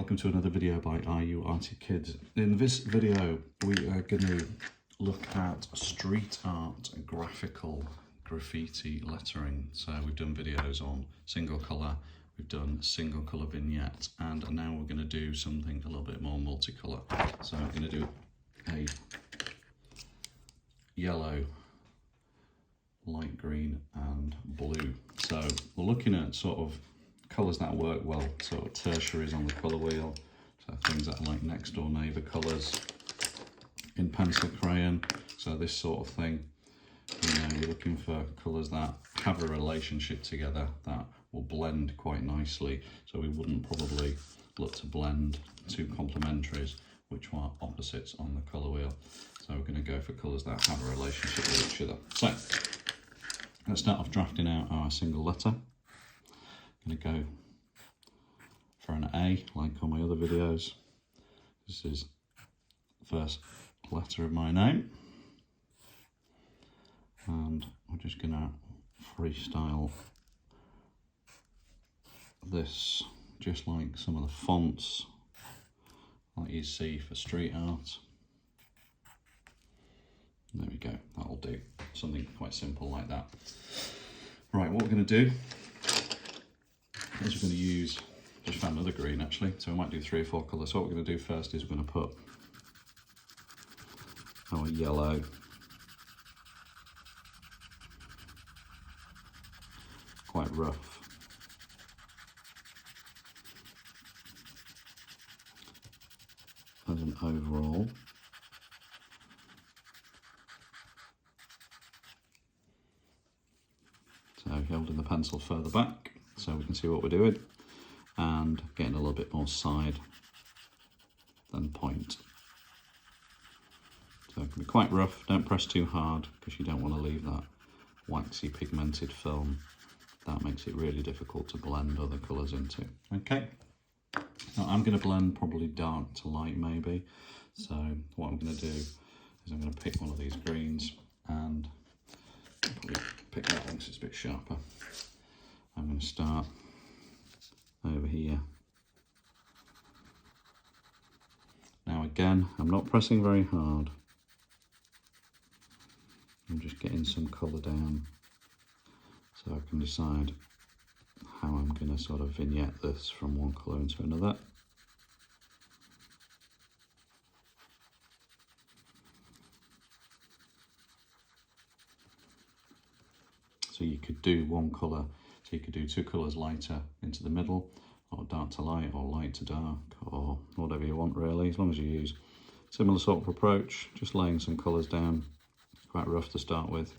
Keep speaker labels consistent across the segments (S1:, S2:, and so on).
S1: welcome to another video by Are You Arty Kids. In this video we are going to look at street art, graphical graffiti lettering. So we've done videos on single colour, we've done single colour vignettes, and now we're going to do something a little bit more multicolour. So I'm going to do a yellow, light green and blue. So we're looking at sort of colours that work well, sort of tertiaries on the colour wheel, so things that are like next door neighbour colours in pencil crayon, so this sort of thing. We're looking for colours that have a relationship together, that will blend quite nicely, so we wouldn't probably look to blend two complementaries which are opposites on the colour wheel. So we're going to go for colours that have a relationship with each other. So let's start off drafting out our single letter. I'm going to go for an A, like on my other videos. This is the first letter of my name. And I'm just going to freestyle this, just like some of the fonts like you see for street art. There we go, that'll do. Something quite simple like that. Right, what we're going to do is we're going to use, just found another green actually, so we might do 3 or 4 colours. So what we're going to do first is we're going to put our yellow, quite rough, as an overall. So holding the pencil further back so we can see what we're doing, and getting a little bit more side than point. So it can be quite rough, don't press too hard because you don't want to leave that waxy pigmented film. That makes it really difficult to blend other colours into. Okay, now I'm going to blend probably dark to light maybe. So what I'm going to do is I'm going to pick one of these greens and probably pick that one because it's a bit sharper. I'm going to start over here. Now again, I'm not pressing very hard. I'm just getting some colour down so I can decide how I'm going to sort of vignette this from one colour into another. So you could do one colour, so you could do 2 colours lighter into the middle, or dark to light, or light to dark, or whatever you want really, as long as you use similar sort of approach, just laying some colours down. It's quite rough to start with.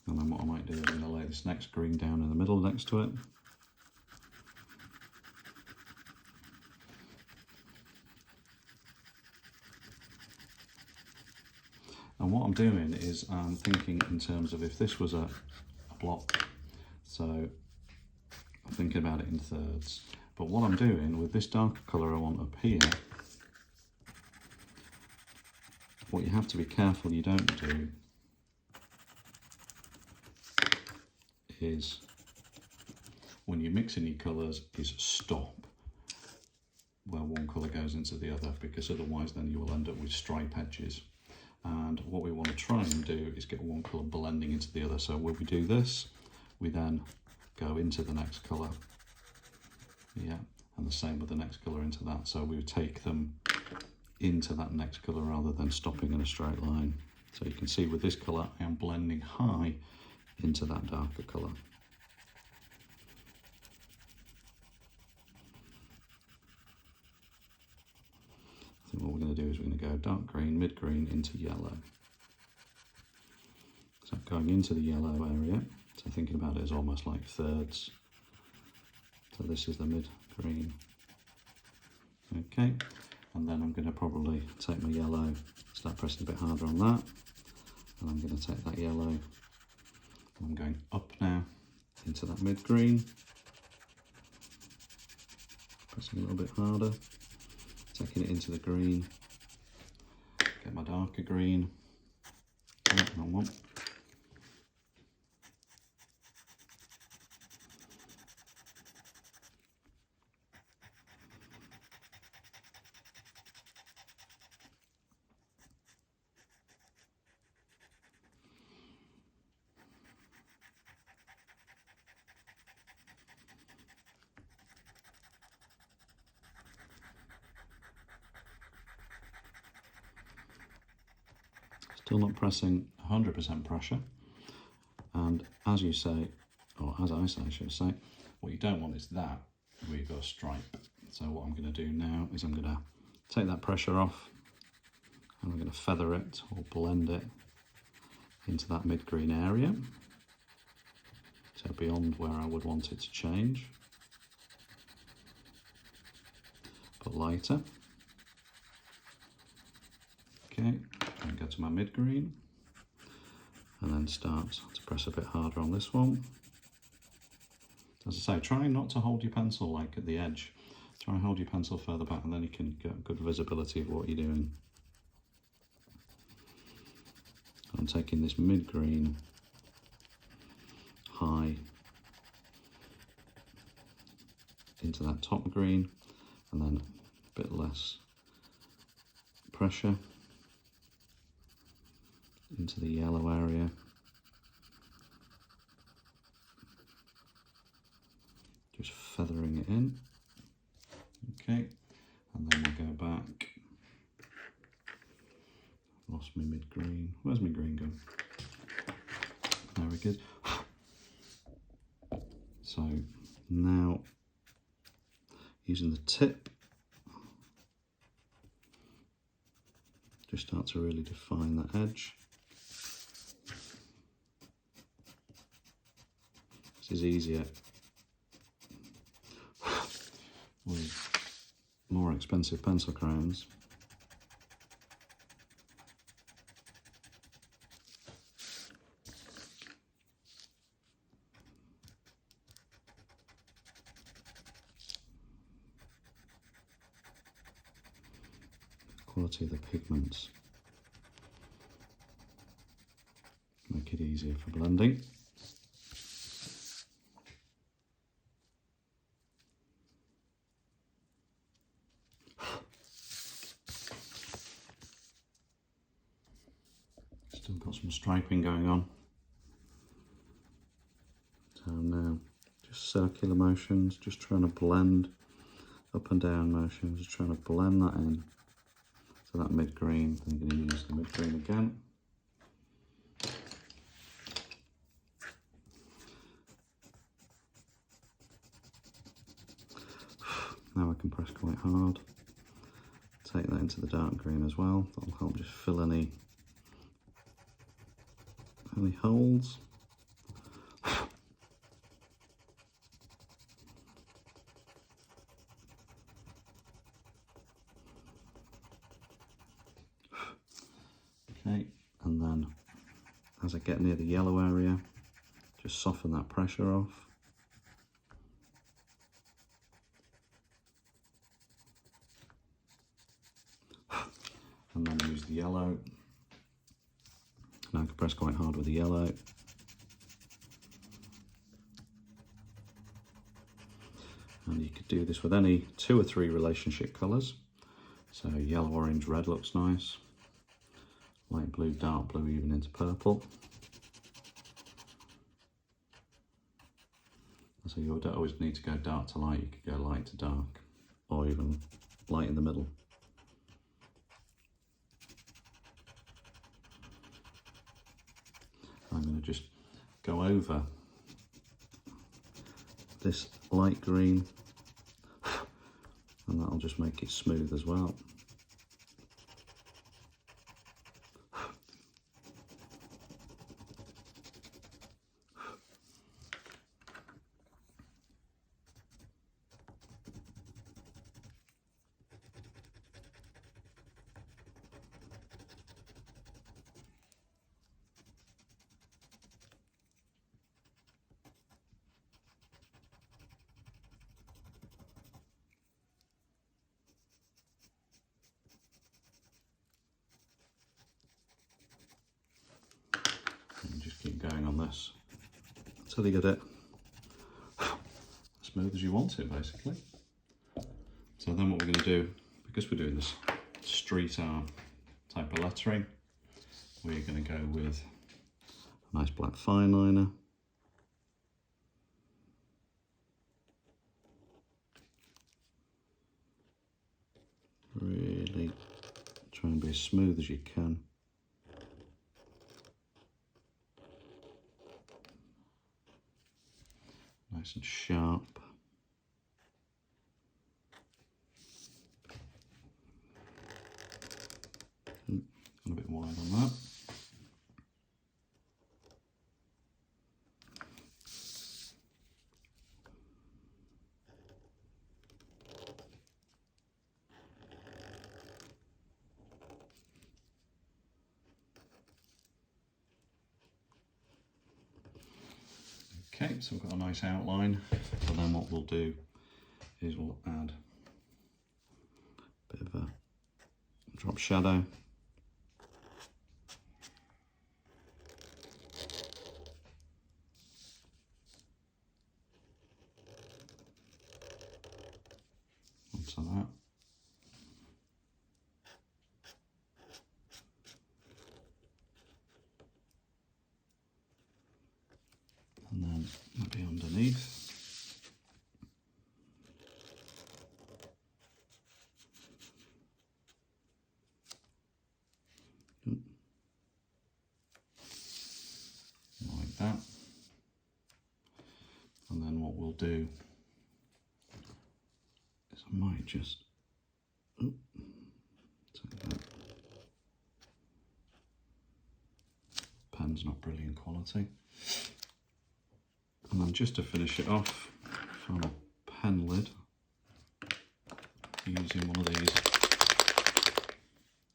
S1: And then what I might do is I'm going to lay this next green down in the middle next to it. And what I'm doing is I'm thinking in terms of if this was a block, so I'm thinking about it in thirds. But what I'm doing with this darker colour I want up here, what you have to be careful you don't do is, when you're mixing your colours, is stop where one colour goes into the other, because otherwise then you will end up with stripe edges. And what we want to try and do is get one colour blending into the other. So when we do this, we then go into the next colour, yeah, and the same with the next colour into that. So we would take them into that next colour rather than stopping in a straight line. So you can see with this colour, I am blending high into that darker colour. I think what we're going to do is we're going to go dark green, mid green into yellow. So going into the yellow area, so thinking about it as almost like thirds. So this is the mid green. Okay, and then I'm going to probably take my yellow, start pressing a bit harder on that, and I'm going to take that yellow, and I'm going up now into that mid green, pressing a little bit harder, taking it into the green, get my darker green, wrong one, Still not pressing 100% pressure. And as you say, or as I say, I should say, what you don't want is that where you've got a stripe. So what I'm going to do now is I'm going to take that pressure off and I'm going to feather it or blend it into that mid-green area. So beyond where I would want it to change. But lighter. Okay, and go to my mid-green. And then start to press a bit harder on this one. As I say, try not to hold your pencil like at the edge. Try and hold your pencil further back and then you can get good visibility of what you're doing. I'm taking this mid-green high into that top green and then a bit less pressure into the yellow area. Just feathering it in. Okay, and then we'll go back. Lost my mid-green. Where's my green gone? There we go. So now, using the tip, just start to really define that edge. This is easier with more expensive pencil crayons. Quality of the pigments make it easier for blending. Still got some striping going on. So now just circular motions, just trying to blend up and down motions, just trying to blend that in. So that mid-green, I'm going to use the mid-green again. Now I can press quite hard. Take that into the dark green as well. That'll help just fill any holes. Okay, and then as I get near the yellow area, just soften that pressure off. And then use the yellow. Now I can press quite hard with the yellow. And you could do this with any 2 or 3 relationship colours. So yellow, orange, red looks nice. Light blue, dark blue, even into purple. So you don't always need to go dark to light, you could go light to dark, or even light in the middle. I'm going to just go over this light green and that'll just make it smooth as well. And just keep going on this until you get it as smooth as you want it, basically. So then what we're going to do, because we're doing this street art type of lettering, we're going to go with a nice black fine liner. Really try and be as smooth as you can. Nice and sharp. A bit wide on that. Okay, so we've got a nice outline. So then what we'll do is we'll add a bit of a drop shadow. Onto that. And then maybe underneath. Like that. And then what we'll do is I might just take that. Pen's not brilliant quality. And then just to finish it off, on a pen lid, using one of these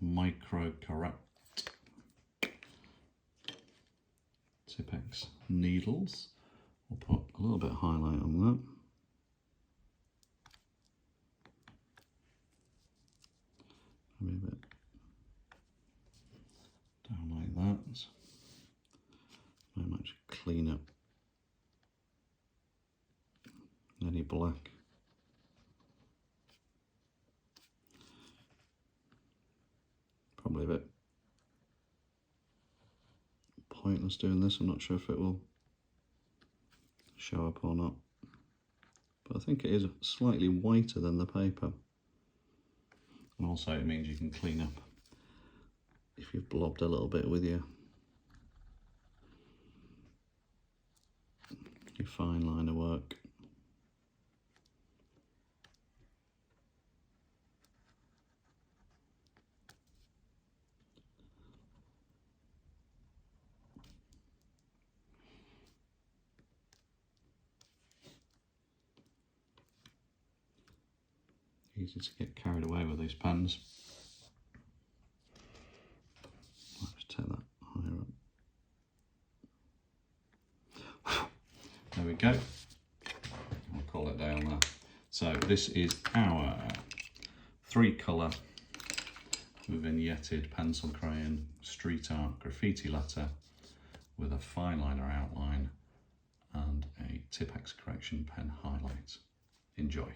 S1: micro correct Tipex needles. We'll put a little bit of highlight on that. Maybe a bit down like that. I might just clean up any black. Probably a bit pointless doing this. I'm not sure if it will show up or not, but I think it is slightly whiter than the paper, and also it means you can clean up if you've blobbed a little bit with your fine liner work. Easy to get carried away with these pens. Let's take that higher up. There we go. I'll call it down there. So this is our 3-colour vignetted pencil crayon street art graffiti letter with a fine liner outline and a Tipex correction pen highlight. Enjoy.